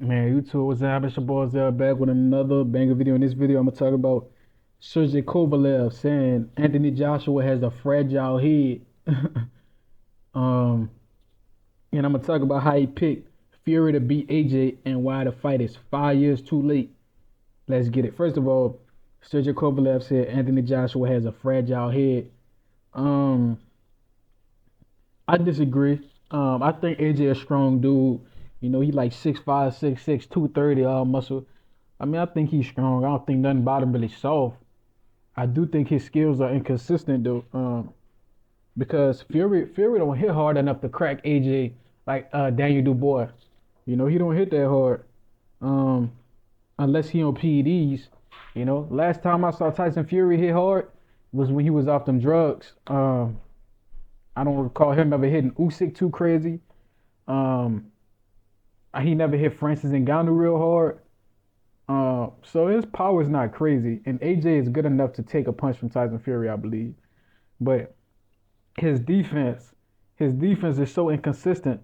Man, YouTube, what's up? It's your boy Zell back with another banger video. In this video, I'm gonna talk about Sergey Kovalev saying Anthony Joshua has a fragile head. um, and I'm gonna talk about how he picked Fury to beat AJ and why the fight is 5 years too late. Let's get it. First of all, Sergey Kovalev said Anthony Joshua has a fragile head. Um, I disagree. I think AJ a strong dude. You know, he like 6'5", 6'6", 230 all muscle. I mean, I think he's strong. I don't think nothing about him really soft. I do think his skills are inconsistent though, because Fury don't hit hard enough to crack AJ like Daniel Dubois. You know, he don't hit that hard, um, unless he on PEDs. You know, last time I saw Tyson Fury hit hard was when he was off them drugs. I don't recall him ever hitting Usyk too crazy. Um, he never hit Francis Ngannou real hard. So his power is not crazy, and AJ is good enough to take a punch from Tyson Fury, I believe. But his defense, his defense is so inconsistent.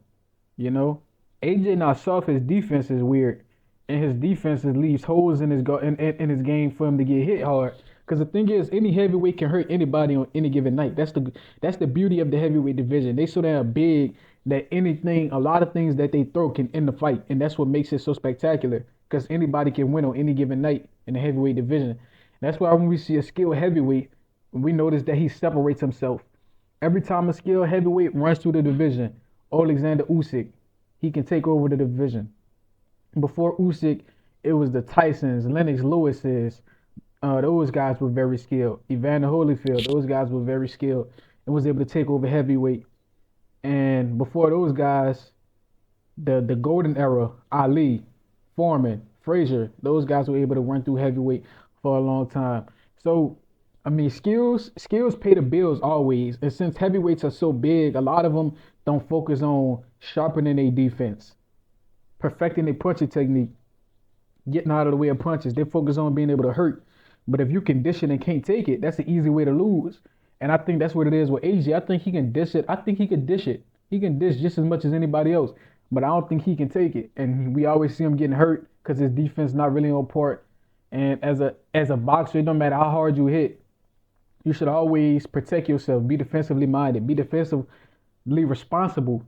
You know, AJ not soft. His defense is weird, and his defense leaves holes in his in his game for him to get hit hard. Because the thing is, any heavyweight can hurt anybody on any given night. That's the beauty of the heavyweight division. They so damn big that anything, a lot of things that they throw can end the fight, and that's what makes it so spectacular. Because anybody can win on any given night in the heavyweight division. That's why when we see a skilled heavyweight, we notice that he separates himself. Every time a skilled heavyweight runs through the division, Alexander Usyk, he can take over the division. Before Usyk, it was the Tysons, Lennox Lewis's. Those guys were very skilled. Evander Holyfield, those guys were very skilled and was able to take over heavyweight. And before those guys, the golden era, Ali, Foreman, Frazier, those guys were able to run through heavyweight for a long time. So, I mean, skills pay the bills always. And since heavyweights are so big, a lot of them don't focus on sharpening their defense, perfecting their punching technique, getting out of the way of punches. They focus on being able to hurt. But if you condition and can't take it, that's an easy way to lose. And I think that's what it is with AJ. I think he can dish it. I think he can dish it. He can dish just as much as anybody else. But I don't think he can take it. And we always see him getting hurt because his defense not really on part. And as a boxer, it don't matter how hard you hit, you should always protect yourself. Be defensively minded. Be defensively responsible.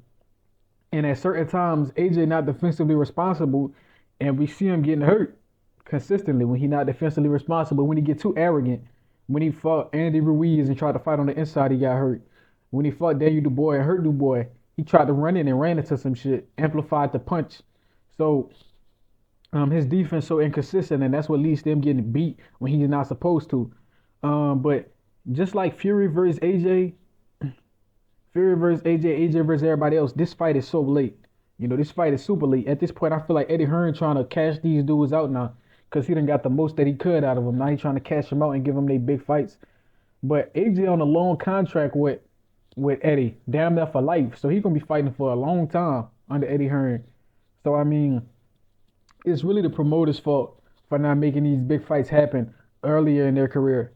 And at certain times, AJ not defensively responsible, and we see him getting hurt consistently when he not defensively responsible. When he get too arrogant, when he fought Andy Ruiz and tried to fight on the inside, he got hurt. When he fought Daniel Dubois and hurt Dubois, he tried to run in and ran into some shit, amplified the punch. So his defense so inconsistent, and that's what leads to him getting beat when he's not supposed to. But just like Fury versus AJ, Fury versus AJ, AJ versus everybody else. This fight is so late. You know, this fight is super late. At this point, I feel like Eddie Hearn trying to cash these dudes out now because he done got the most that he could out of them. Now he's trying to cash them out and give them their big fights. But AJ on a long contract with Eddie, damn near for life. So he's gonna be fighting for a long time under Eddie Hearn. So I mean, it's really the promoter's fault for not making these big fights happen earlier in their career.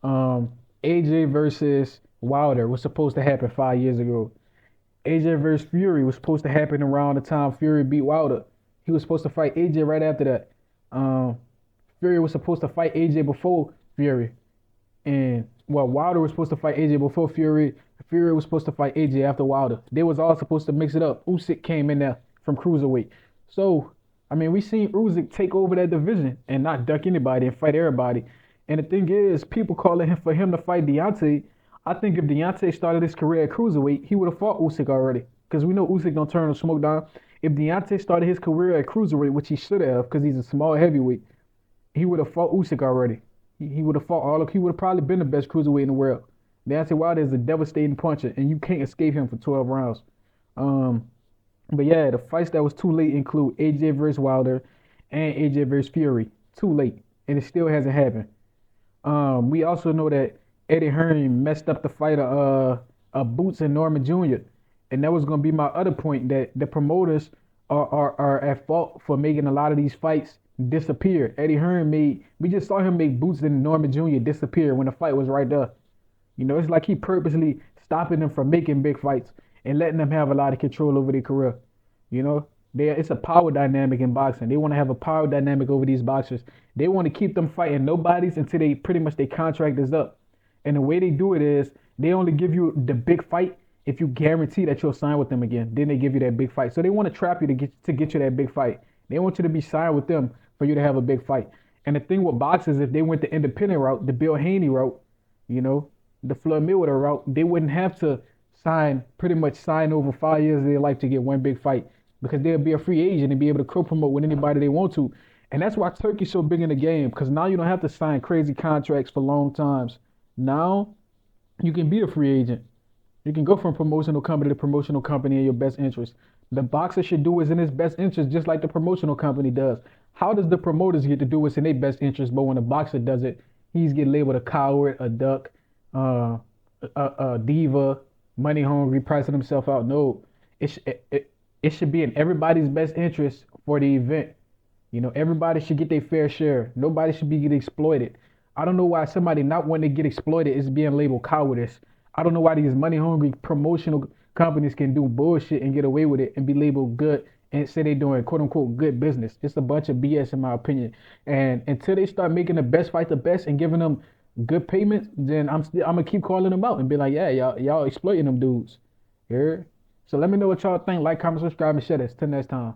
AJ versus Wilder was supposed to happen 5 years ago. AJ versus Fury was supposed to happen around the time Fury beat Wilder. He was supposed to fight AJ right after that. Um, Fury was supposed to fight AJ before Fury, and well, Wilder was supposed to fight AJ before Fury. Fury was supposed to fight AJ after Wilder. They was all supposed to mix it up. Usyk came in there from cruiserweight. So I mean, we seen Usyk take over that division and not duck anybody and fight everybody. And the thing is, people calling him for him to fight Deontay. I think if Deontay started his career at cruiserweight, he would have fought Usyk already. Because we know Usyk don't turn the smoke down. If Deontay started his career at cruiserweight, which he should have, because he's a small heavyweight, he would have fought Usyk already. He would have fought all of. He would have probably been the best cruiserweight in the world. Deontay Wilder is a devastating puncher, and you can't escape him for 12 rounds. Um, but yeah, the fights that was too late include AJ versus Wilder and AJ versus Fury. Too late, and it still hasn't happened. We also know that Eddie Hearn messed up the fight of Boots and Norman Jr. And that was going to be my other point, that the promoters are at fault for making a lot of these fights disappear. Eddie Hearn we just saw him make Boots and Norman Jr. disappear when the fight was right there. You know, it's like he purposely stopping them from making big fights and letting them have a lot of control over their career. You know, It's a power dynamic in boxing. They want to have a power dynamic over these boxers. They want to keep them fighting nobodies until they pretty much their contract is up. And the way they do it is they only give you the big fight if you guarantee that you'll sign with them again. Then they give you that big fight. So they want to trap you to get you that big fight. They want you to be signed with them for you to have a big fight. And the thing with boxers, if they went the independent route, the Bill Haney route, you know, the Floyd Mayweather route, they wouldn't have to pretty much sign over 5 years of their life to get one big fight because they'll be a free agent and be able to co-promote with anybody they want to. And that's why Turkey's so big in the game because now you don't have to sign crazy contracts for long times. Now you can be a free agent. You can go from promotional company to promotional company in your best interest. The boxer should do what's in his best interest just like the promotional company does. How does the promoters get to do what's in their best interest, but when a boxer does it, he's get labeled a coward, a duck, uh, a diva, money hungry, pricing himself out? No, it should be in everybody's best interest for the event. You know, everybody should get their fair share. Nobody should be getting exploited. I don't know why somebody not wanting to get exploited is being labeled cowardice. I don't know why these money hungry promotional companies can do bullshit and get away with it and be labeled good and say they're doing quote unquote good business. It's a bunch of BS in my opinion. And until they start making the best fight the best and giving them good payments, then I'm gonna keep calling them out and be like, yeah, y'all exploiting them dudes. Here. So let me know what y'all think. Like, comment, subscribe, and share this. Till next time.